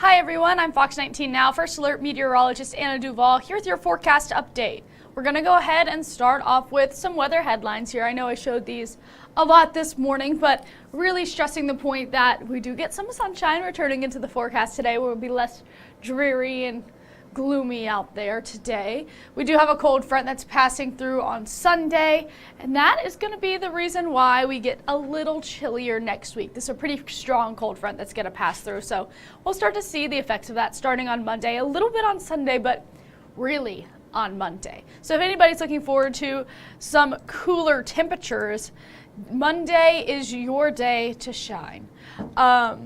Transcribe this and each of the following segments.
Hi everyone, I'm Fox 19 Now, First Alert Meteorologist Anna DuVall here with your forecast update. We're going to go ahead and start off with some weather headlines here. I know I showed these a lot this morning, but really stressing the point that we do get some sunshine returning into the forecast today. Where it will be less dreary and gloomy out there today. We do have a cold front that's passing through on Sunday, and that is going to be the reason why we get a little chillier next week. This is a pretty strong cold front that's going to pass through, so we'll start to see the effects of that starting on Monday, a little bit on Sunday, but really on Monday. So if anybody's looking forward to some cooler temperatures, Monday is your day to shine. I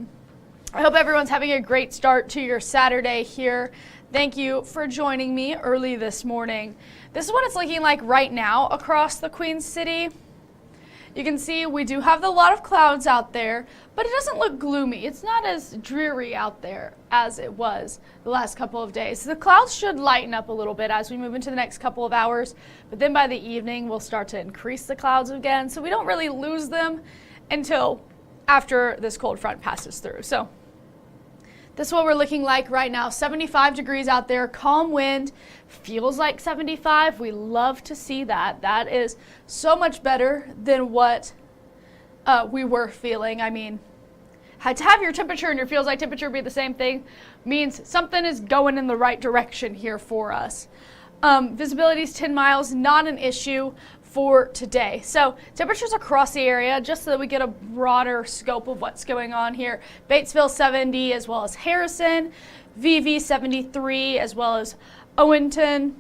hope everyone's having a great start to your Saturday here. Thank you for joining me early this morning. This is what it's looking like right now across the Queen City. You can see we do have a lot of clouds out there, but it doesn't look gloomy. It's not as dreary out there as it was the last couple of days. The clouds should lighten up a little bit as we move into the next couple of hours, but then by the evening we'll start to increase the clouds again, so we don't really lose them until after this cold front passes through. So this is what we're looking like right now. 75 degrees out there, calm wind, feels like 75. We love to see that. That is so much better than what we were feeling. I mean, to have your temperature and your feels like temperature be the same thing means something is going in the right direction here for us. Visibility is 10 miles, not an issue for today. So temperatures across the area, just so that we get a broader scope of what's going on here. Batesville 70 as well as Harrison, VV 73 as well as Owenton,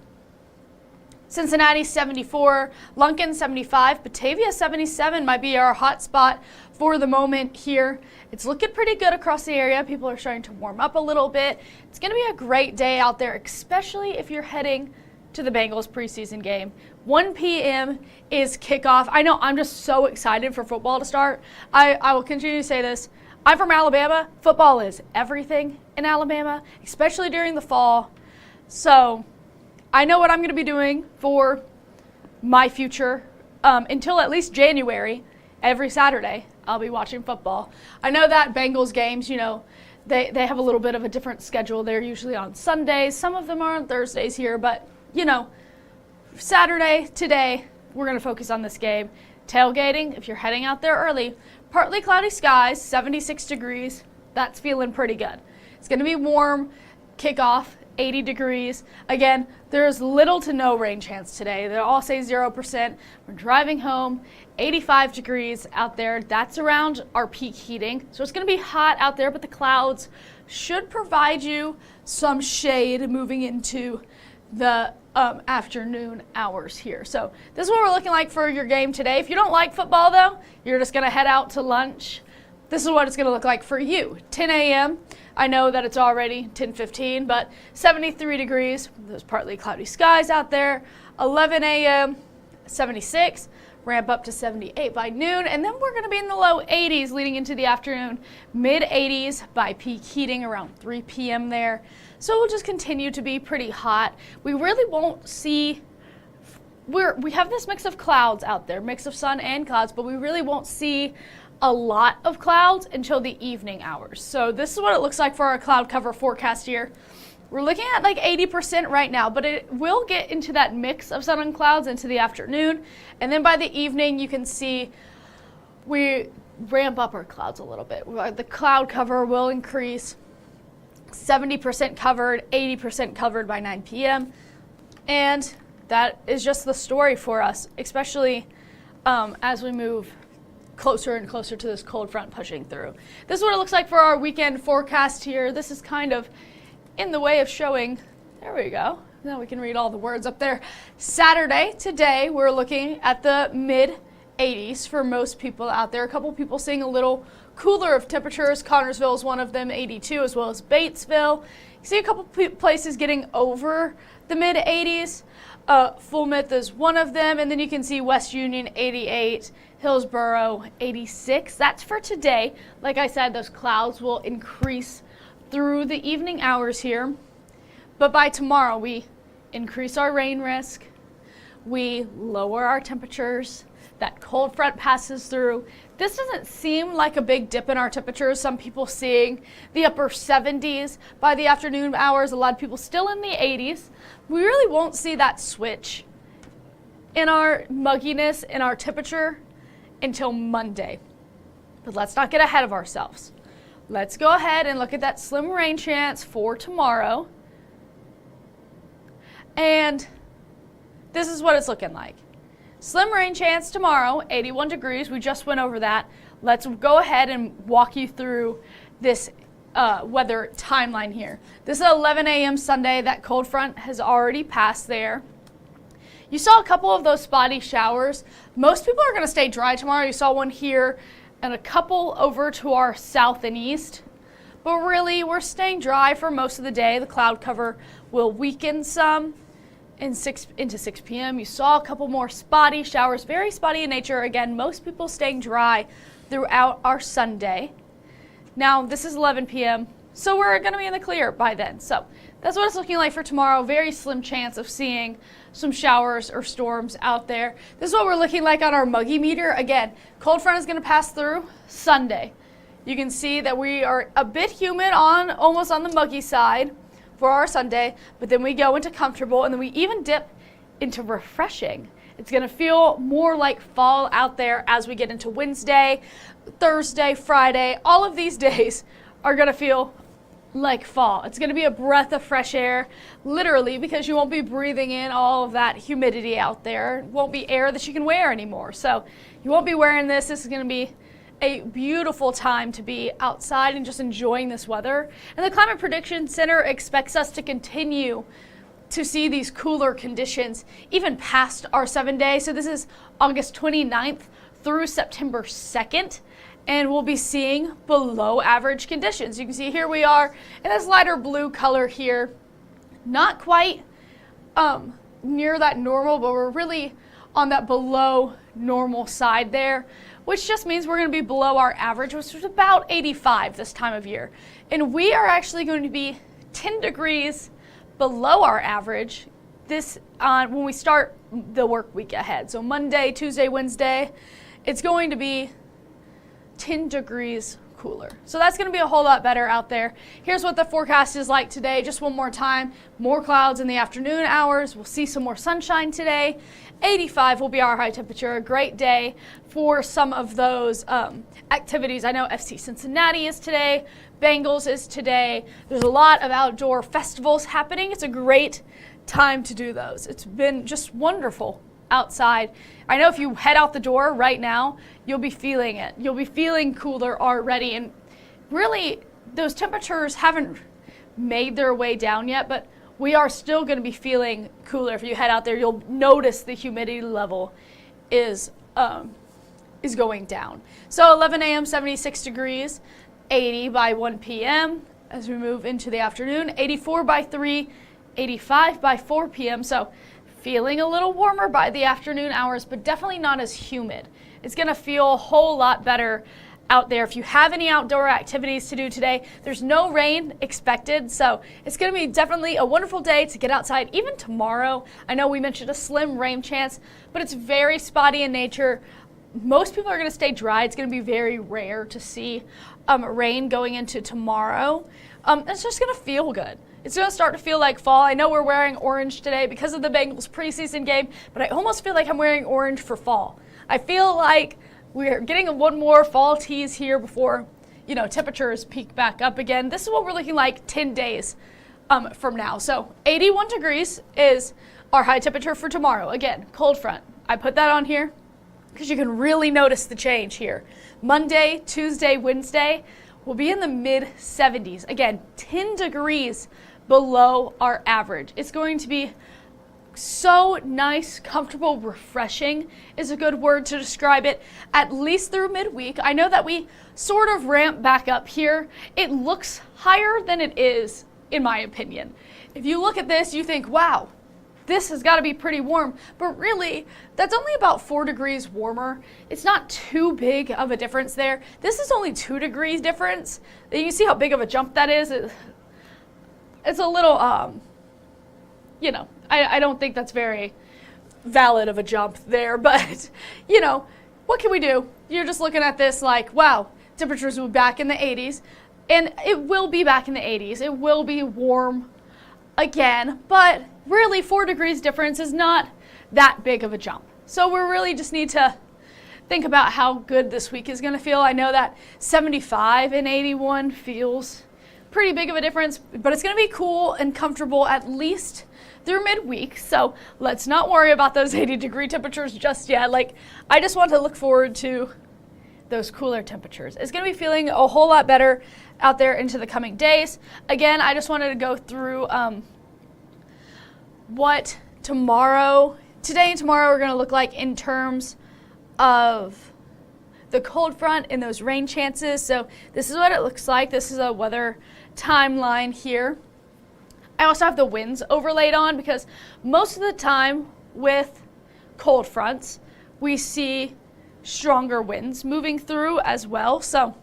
Cincinnati 74, Lunkin 75, Batavia 77 might be our hot spot for the moment here. It's looking pretty good across the area. People are starting to warm up a little bit. It's going to be a great day out there, especially if you're heading to the Bengals preseason game. 1 p.m. is kickoff. I know I'm just so excited for football to start. I will continue to say this. I'm from Alabama. Football is everything in Alabama, especially during the fall. So I know what I'm going to be doing for my future until at least January. Every Saturday, I'll be watching football. I know that Bengals games, you know, they have a little bit of a different schedule. They're usually on Sundays. Some of them are on Thursdays here, but you know, Saturday, today, we're going to focus on this game. Tailgating, if you're heading out there early, partly cloudy skies, 76 degrees. That's feeling pretty good. It's going to be warm. Kickoff, 80 degrees. Again, there's little to no rain chance today. They all say 0%. We're driving home, 85 degrees out there. That's around our peak heating. So it's going to be hot out there, but the clouds should provide you some shade moving into the afternoon hours here. So this is what we're looking like for your game today. If you don't like football though, you're just going to head out to lunch. This is what it's going to look like for you. 10 a.m. I know that it's already 10:15, but 73 degrees. There's partly cloudy skies out there. 11 a.m. 76. Ramp up to 78 by noon, and then we're going to be in the low 80s leading into the afternoon, mid 80s by peak heating around 3 p.m. there. So we'll just continue to be pretty hot. We really won't see, we have this mix of clouds out there, mix of sun and clouds, but we really won't see a lot of clouds until the evening hours. So this is what it looks like for our cloud cover forecast here. We're looking at like 80% right now, but it will get into that mix of sun and clouds into the afternoon. And then by the evening, you can see we ramp up our clouds a little bit. The cloud cover will increase, 70% covered, 80% covered by 9 p.m. And that is just the story for us, especially as we move closer and closer to this cold front pushing through. This is what it looks like for our weekend forecast here. This is kind of in the way of showing, there we go, now we can read all the words up there. Saturday, today, we're looking at the mid 80s for most people out there. A couple people seeing a little cooler of temperatures. Connorsville is one of them, 82, as well as Batesville. You see a couple places getting over the mid 80s. Fulmouth is one of them, and then you can see West Union 88, Hillsborough 86. That's for today. Like I said, those clouds will increase through the evening hours here, but by tomorrow we increase our rain risk, we lower our temperatures. that cold front passes through. This doesn't seem like a big dip in our temperatures. Some people seeing the upper 70s by the afternoon hours. A lot of people still in the 80s. We really won't see that switch in our mugginess, in our temperature, until Monday. But let's not get ahead of ourselves. Let's go ahead and look at that slim rain chance for tomorrow. And this is what it's looking like. Slim rain chance tomorrow, 81 degrees. We just went over that. Let's go ahead and walk you through this weather timeline here. This is 11 a.m. Sunday. That cold front has already passed there. You saw a couple of those spotty showers. Most people are going to stay dry tomorrow. You saw one here and a couple over to our south and east. But really, we're staying dry for most of the day. The cloud cover will weaken some into 6 p.m. You saw a couple more spotty showers, very spotty in nature. Again, most people staying dry throughout our Sunday. Now, this is 11 p.m., so we're going to be in the clear by then. So that's what it's looking like for tomorrow. Very slim chance of seeing some showers or storms out there. This is what we're looking like on our muggy meter. Again, cold front is going to pass through Sunday. You can see that we are a bit humid almost on the muggy side for our Sunday, but then we go into comfortable, and then we even dip into refreshing. It's going to feel more like fall out there as we get into Wednesday, Thursday, Friday. All of these days are going to feel like fall. It's going to be a breath of fresh air, literally, because you won't be breathing in all of that humidity out there. It won't be air that you can wear anymore. So you won't be wearing this. This is going to be a beautiful time to be outside and just enjoying this weather. And the Climate Prediction Center expects us to continue to see these cooler conditions even past our 7 days. So this is August 29th through September 2nd. And we'll be seeing below average conditions. You can see here we are in this lighter blue color here. Not quite near that normal, but we're really on that below normal side there, which just means we're going to be below our average, which is about 85 this time of year. And we are actually going to be 10 degrees below our average when we start the work week ahead. So Monday, Tuesday, Wednesday, it's going to be 10 degrees cooler. So that's going to be a whole lot better out there. Here's what the forecast is like today. Just one more time. More clouds in the afternoon hours. We'll see some more sunshine today. 85 will be our high temperature. A great day for some of those activities. I know FC Cincinnati is today. Bengals is today. There's a lot of outdoor festivals happening. It's a great time to do those. It's been just wonderful outside. I know if you head out the door right now, you'll be feeling it. You'll be feeling cooler already. And really, those temperatures haven't made their way down yet, but we are still going to be feeling cooler. If you head out there, you'll notice the humidity level is going down. So 11 a.m., 76 degrees, 80 by 1 p.m. as we move into the afternoon, 84 by 3, 85 by 4 p.m. So feeling a little warmer by the afternoon hours, but definitely not as humid. It's going to feel a whole lot better out there. If you have any outdoor activities to do today, there's no rain expected, so it's going to be definitely a wonderful day to get outside. Even tomorrow, I know we mentioned a slim rain chance, but it's very spotty in nature. Most people are going to stay dry. It's going to be very rare to see rain going into tomorrow. It's just going to feel good. It's going to start to feel like fall. I know we're wearing orange today because of the Bengals preseason game, but I almost feel like I'm wearing orange for fall. I feel like we're getting one more fall tease here before, temperatures peak back up again. This is what we're looking like 10 days from now. So 81 degrees is our high temperature for tomorrow. Again, cold front. I put that on here because you can really notice the change here. Monday, Tuesday, Wednesday will be in the mid 70s. Again, 10 degrees below our average. It's going to be so nice, comfortable, refreshing is a good word to describe it, at least through midweek. I know that we sort of ramp back up here. It looks higher than it is, in my opinion. If you look at this, you think, wow, this has got to be pretty warm, but really, that's only about 4 degrees warmer. It's not too big of a difference there. This is only 2 degrees difference. You can see how big of a jump that is. It's a little, I don't think that's very valid of a jump there, but, what can we do? You're just looking at this like, wow, temperatures will be back in the 80s. And it will be back in the 80s. It will be warm again, but really 4 degrees difference is not that big of a jump. So we really just need to think about how good this week is going to feel. I know that 75 and 81 feels pretty big of a difference, but it's going to be cool and comfortable at least through midweek. So let's not worry about those 80-degree temperatures just yet. Like, I just want to look forward to those cooler temperatures. It's going to be feeling a whole lot better out there into the coming days. Again, I just wanted to go through what today and tomorrow are going to look like in terms of the cold front and those rain chances. So this is what it looks like. This is a weather timeline here. I also have the winds overlaid on because most of the time with cold fronts, we see stronger winds moving through as well. So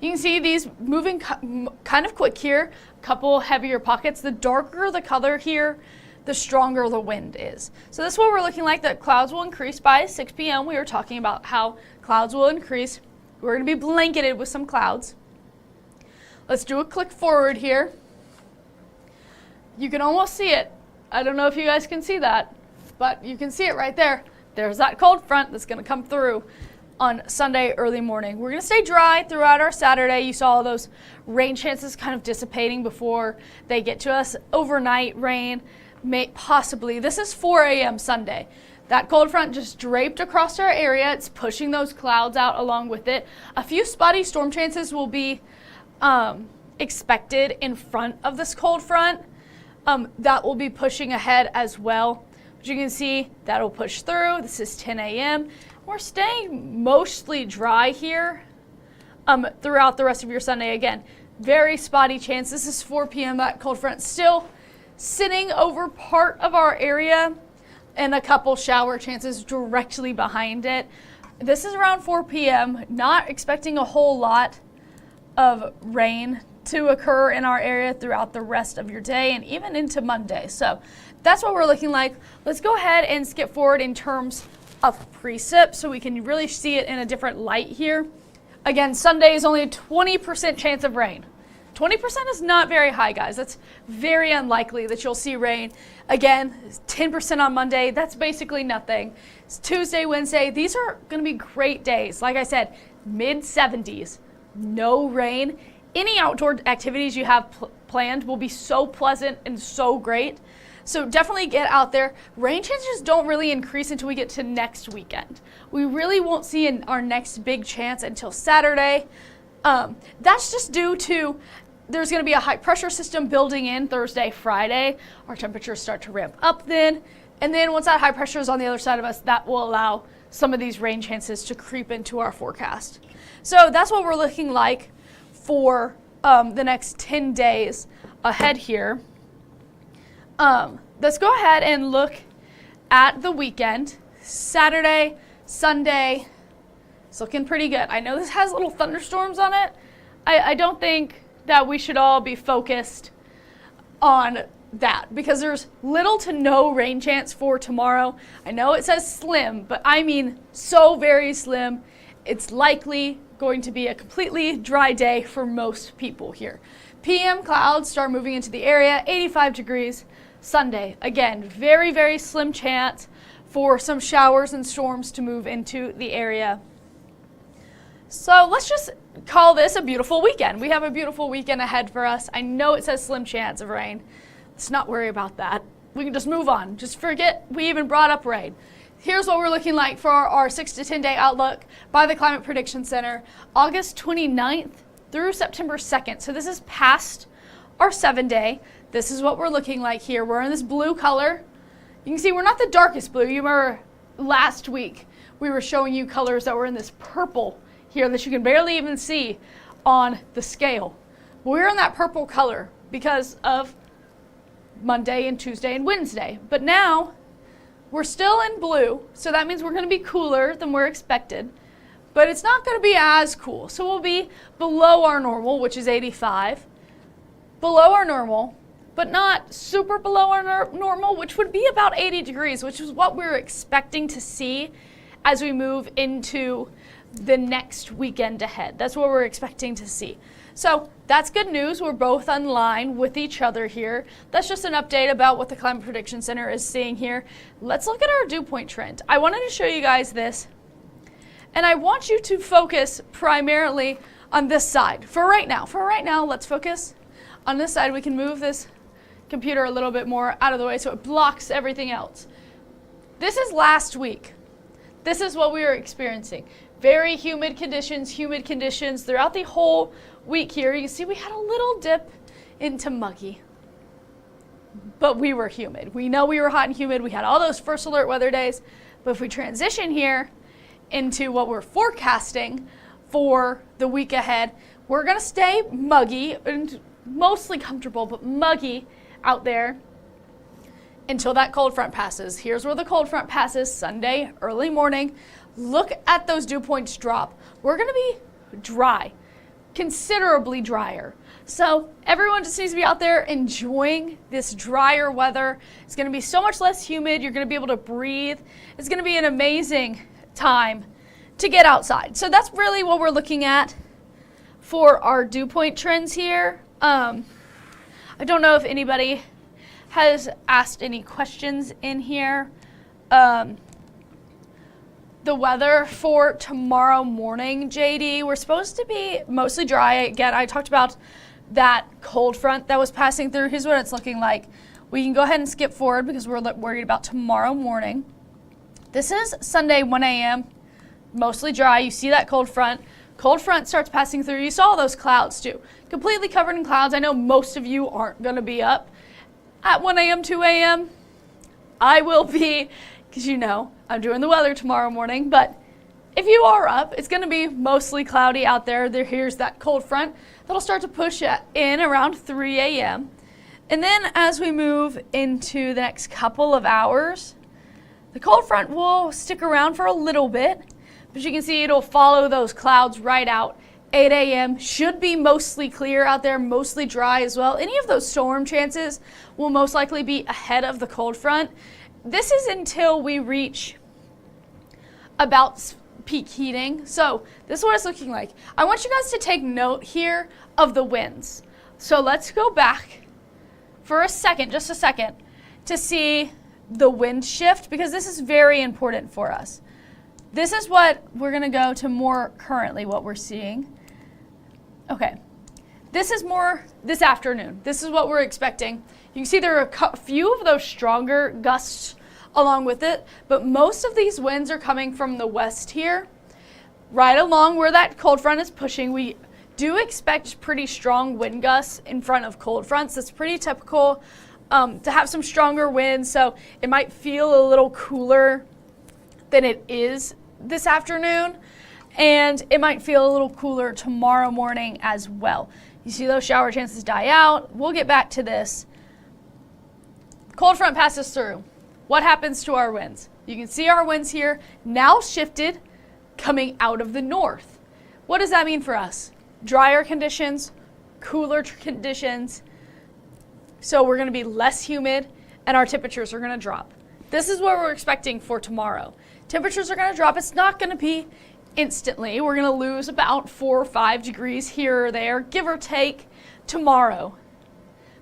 you can see these moving kind of quick here, a couple heavier pockets. The darker the color here, the stronger the wind is. So this is what we're looking like, that clouds will increase by 6 p.m. We were talking about how clouds will increase. We're going to be blanketed with some clouds. Let's do a click forward here. You can almost see it. I don't know if you guys can see that, but you can see it right there. There's that cold front that's going to come through on Sunday early morning. We're going to stay dry throughout our Saturday. You saw all those rain chances kind of dissipating before they get to us. Overnight rain, possibly. This is 4 a.m. Sunday. That cold front just draped across our area. It's pushing those clouds out along with it. A few spotty storm chances will be expected in front of this cold front. That will be pushing ahead as well. But you can see that'll push through. This is 10 a.m. We're staying mostly dry here throughout the rest of your Sunday. Again, very spotty chance. This is 4 p.m. That cold front still sitting over part of our area and a couple shower chances directly behind it. This is around 4 p.m. Not expecting a whole lot of rain to occur in our area throughout the rest of your day and even into Monday. So that's what we're looking like. Let's go ahead and skip forward in terms of precip so we can really see it in a different light here. Again, Sunday is only a 20% chance of rain. 20% is not very high, guys. That's very unlikely that you'll see rain. Again, 10% on Monday. That's basically nothing. It's Tuesday, Wednesday. These are going to be great days. Like I said, mid-70s, no rain. Any outdoor activities you have planned will be so pleasant and so great. So definitely get out there. Rain chances don't really increase until we get to next weekend. We really won't see our next big chance until Saturday. That's just due to there's going to be a high pressure system building in Thursday, Friday. Our temperatures start to ramp up then. And then once that high pressure is on the other side of us, that will allow some of these rain chances to creep into our forecast. So that's what we're looking like for the next 10 days ahead here. Let's go ahead and look at the weekend. Saturday, Sunday, it's looking pretty good. I know this has little thunderstorms on it. I don't think that we should all be focused on that because there's little to no rain chance for tomorrow. I know it says slim, but I mean so very slim. It's likely going to be a completely dry day for most people here. PM clouds start moving into the area, 85 degrees Sunday. Again, very, very slim chance for some showers and storms to move into the area. So let's just call this a beautiful weekend. We have a beautiful weekend ahead for us. I know it says slim chance of rain. Let's not worry about that. We can just move on. Just forget we even brought up rain. Here's what we're looking like for our 6 to 10 day outlook by the Climate Prediction Center, August 29th through September 2nd. So this is past our 7 day. This is what we're looking like here. We're in this blue color. You can see we're not the darkest blue. You remember last week we were showing you colors that were in this purple here that you can barely even see on the scale. We're in that purple color because of Monday and Tuesday and Wednesday. But now we're still in blue, so that means we're going to be cooler than we're expected. But it's not going to be as cool. So we'll be below our normal, which is 85. Below our normal, but not super below our normal, which would be about 80 degrees, which is what we're expecting to see as we move into the next weekend ahead. That's what we're expecting to see. So that's good news. We're both on line with each other here. That's just an update about what the Climate Prediction Center is seeing here. Let's look at our dew point trend. I wanted to show you guys this, and I want you to focus primarily on this side. For right now, let's focus on this side. We can move this computer a little bit more out of the way so it blocks everything else. This is last week. This is what we were experiencing. Very humid conditions throughout the whole week here. You see we had a little dip into muggy, but we were humid. We know we were hot and humid. We had all those first alert weather days, but if we transition here into what we're forecasting for the week ahead, we're gonna stay muggy and mostly comfortable, but muggy out there until that cold front passes. Here's where the cold front passes Sunday, early morning. Look at those dew points drop. We're gonna be dry, considerably drier. So everyone just needs to be out there enjoying this drier weather. It's gonna be so much less humid. You're gonna be able to breathe. It's gonna be an amazing time to get outside. So that's really what we're looking at for our dew point trends here. I don't know if anybody has asked any questions in here. The weather for tomorrow morning, JD, we're supposed to be mostly dry. Again, I talked about that cold front that was passing through. Here's what it's looking like. We can go ahead and skip forward because we're worried about tomorrow morning. This is Sunday, 1 a.m., mostly dry. You see that cold front. Cold front starts passing through. You saw those clouds too. Completely covered in clouds. I know most of you aren't going to be up at 1 a.m., 2 a.m. I will be, because you know I'm doing the weather tomorrow morning. But if you are up, it's going to be mostly cloudy out there. Here's that cold front that'll start to push in around 3 a.m. And then as we move into the next couple of hours, the cold front will stick around for a little bit. But you can see it'll follow those clouds right out. 8 a.m. should be mostly clear out there, mostly dry as well. Any of those storm chances will most likely be ahead of the cold front. This is until we reach about peak heating. So this is what it's looking like. I want you guys to take note here of the winds. So let's go back for a second, just a second, to see the wind shift, because this is very important for us. This is what we're going to go to more currently what we're seeing. Okay, this is more this afternoon. This is what we're expecting. You can see there are a few of those stronger gusts along with it, but most of these winds are coming from the west here, right along where that cold front is pushing. We do expect pretty strong wind gusts in front of cold fronts. That's pretty typical to have some stronger winds, so it might feel a little cooler than it is this afternoon, and it might feel a little cooler tomorrow morning as well. You see those shower chances die out. We'll get back to this. Cold front passes through. What happens to our winds? You can see our winds here now shifted coming out of the north. What does that mean for us? Drier conditions, cooler conditions. So we're going to be less humid and our temperatures are going to drop. This is what we're expecting for tomorrow. Temperatures are going to drop. It's not going to be instantly. We're going to lose about 4 or 5 degrees here or there, give or take, tomorrow.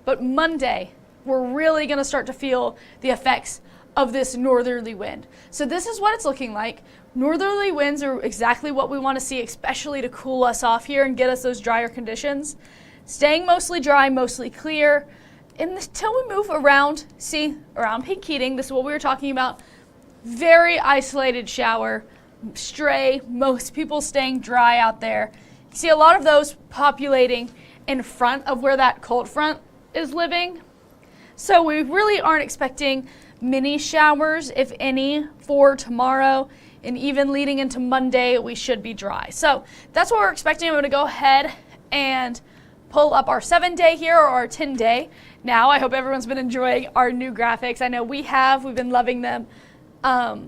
But Monday, we're really going to start to feel the effects of this northerly wind. So this is what it's looking like. Northerly winds are exactly what we want to see, especially to cool us off here and get us those drier conditions. Staying mostly dry, mostly clear. Until we move around, around peak heating, this is what we were talking about. Very isolated shower, stray, most people staying dry out there. You see a lot of those populating in front of where that cold front is living. So we really aren't expecting many showers, if any, for tomorrow. And even leading into Monday, we should be dry. So that's what we're expecting. I'm going to go ahead and pull up our 7-day here, or our 10-day. Now, I hope everyone's been enjoying our new graphics. I know we have. We've been loving them. But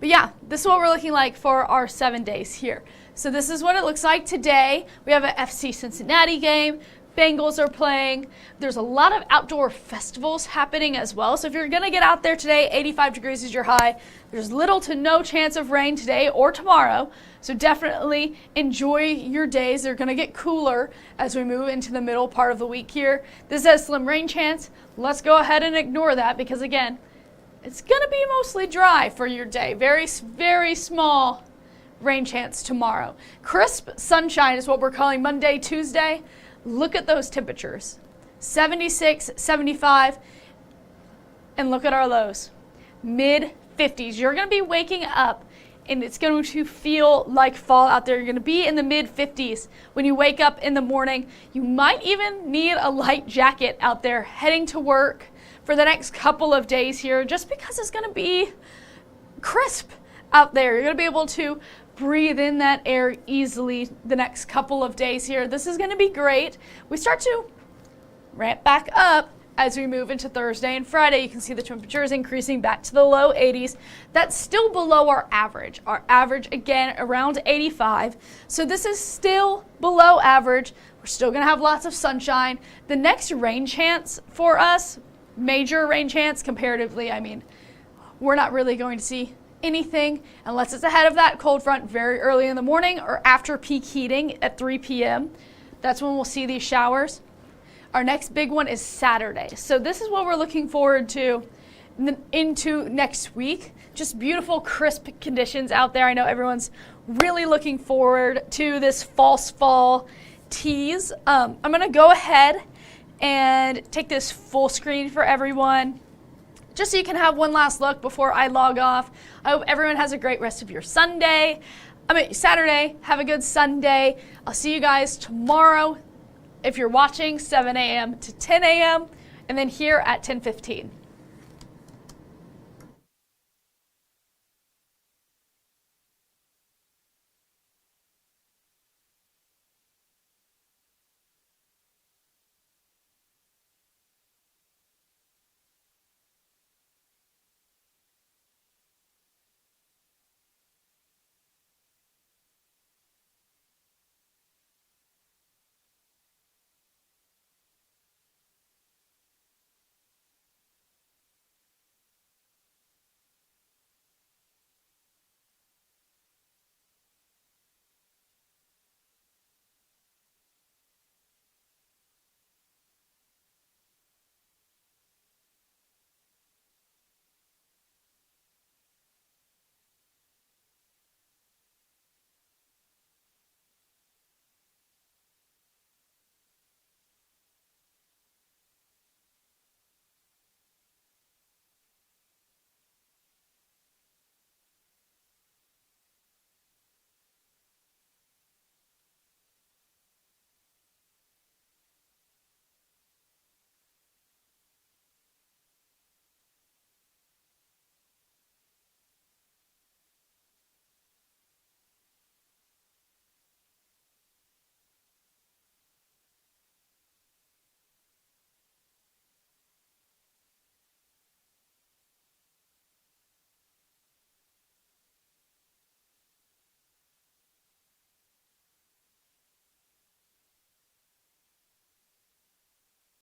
yeah, this is what we're looking like for our 7 days here. So this is what it looks like today. We have an FC Cincinnati game. Bengals are playing. There's a lot of outdoor festivals happening as well. So if you're going to get out there today, 85 degrees is your high. There's little to no chance of rain today or tomorrow. So definitely enjoy your days. They're going to get cooler as we move into the middle part of the week here. This has slim rain chance. Let's go ahead and ignore that because, again, it's going to be mostly dry for your day. Very, very small rain chance tomorrow. Crisp sunshine is what we're calling Monday, Tuesday. Look at those temperatures, 76, 75, and look at our lows, mid 50s. You're going to be waking up and it's going to feel like fall out there. You're going to be in the mid 50s when you wake up in the morning. You might even need a light jacket out there heading to work for the next couple of days here, just because it's going to be crisp out there. You're going to be able to breathe in that air easily the next couple of days here. This is going to be great. We start to ramp back up as we move into Thursday and Friday. You can see the temperatures increasing back to the low 80s. That's still below our average. Our average, again, around 85. So this is still below average. We're still going to have lots of sunshine. The next rain chance for us, major rain chance comparatively, I mean, we're not really going to see anything unless it's ahead of that cold front very early in the morning or after peak heating at 3 p.m. That's when we'll see these showers. Our next big one is Saturday. So this is what we're looking forward to into next week. Just beautiful, crisp conditions out there. I know everyone's really looking forward to this false fall tease. I'm going to go ahead and take this full screen for everyone, just so you can have one last look before I log off. I hope everyone has a great rest of your Saturday. Have a good Sunday. I'll see you guys tomorrow if you're watching, 7 a.m. to 10 a.m. and then here at 10:15.